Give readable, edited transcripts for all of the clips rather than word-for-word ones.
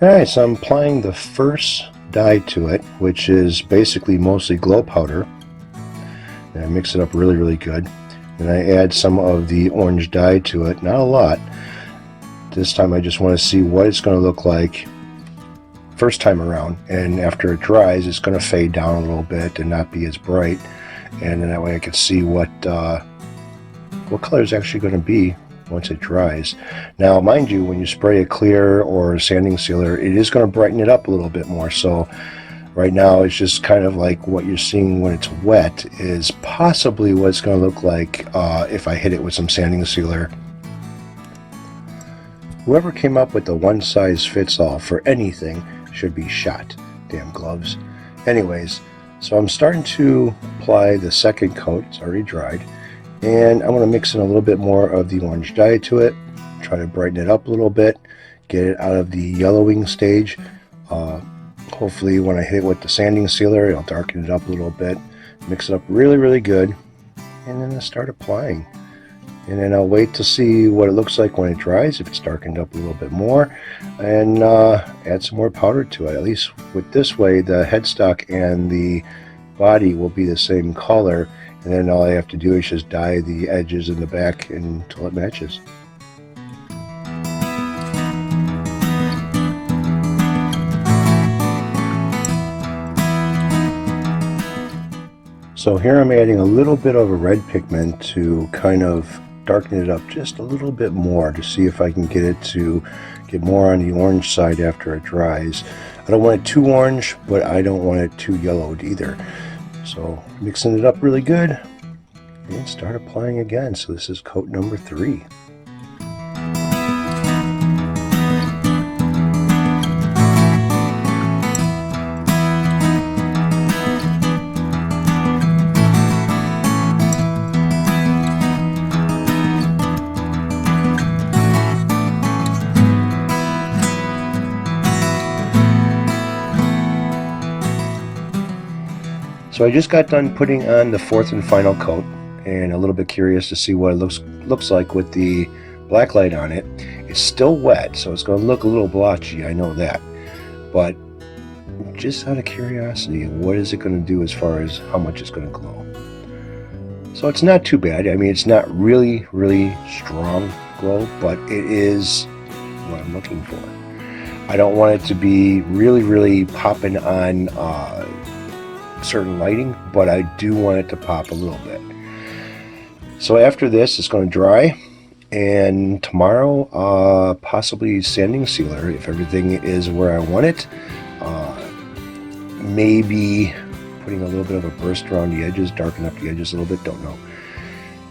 Alright, so I'm applying the first dye to it, which is basically mostly glow powder. And I mix it up really good. And I add some of the orange dye to it, not a lot. This time I just want to see what it's going to look like first time around, and after it dries it's going to fade down a little bit and not be as bright, and then that way I can see what color is actually going to be once it dries. Now mind you, when you spray a clear or a sanding sealer, it is going to brighten it up a little bit more. So right now it's just kind of like what you're seeing when it's wet is possibly what it's going to look like if I hit it with some sanding sealer. Whoever came up with the one size fits all for anything should be shot. Damn gloves. Anyways, so I'm starting to apply the second coat. It's already dried. And I'm going to mix in a little bit more of the orange dye to it, try to brighten it up a little bit, get it out of the yellowing stage. Hopefully when I hit it with the sanding sealer, it'll darken it up a little bit, mix it up really good, and then I'll start applying. And then I'll wait to see what it looks like when it dries, if it's darkened up a little bit more, and add some more powder to it. At least with this way, the headstock and the body will be the same color, and then all I have to do is just dye the edges in the back until it matches. So here I'm adding a little bit of a red pigment to kind of darken it up just a little bit more to see if I can get it to get more on the orange side after it dries. I don't want it too orange, but I don't want it too yellowed either. So mixing it up really good and start applying again. So this is coat number 3. So I just got done putting on the 4th and final coat, and a little bit curious to see what it looks like with the black light on it. It's still wet, so it's going to look a little blotchy, I know that. But just out of curiosity, what is it going to do as far as how much it's going to glow? So it's not too bad. I mean, it's not really strong glow, but it is what I'm looking for. I don't want it to be really popping on certain lighting, but I do want it to pop a little bit. So after this, it's going to dry, and tomorrow possibly sanding sealer if everything is where I want it. Maybe putting a little bit of a burst around the edges, darken up the edges a little bit, don't know.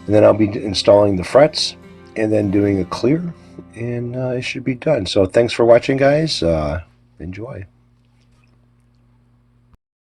And then I'll be installing the frets and then doing a clear, and it should be done. So thanks for watching, guys. Enjoy.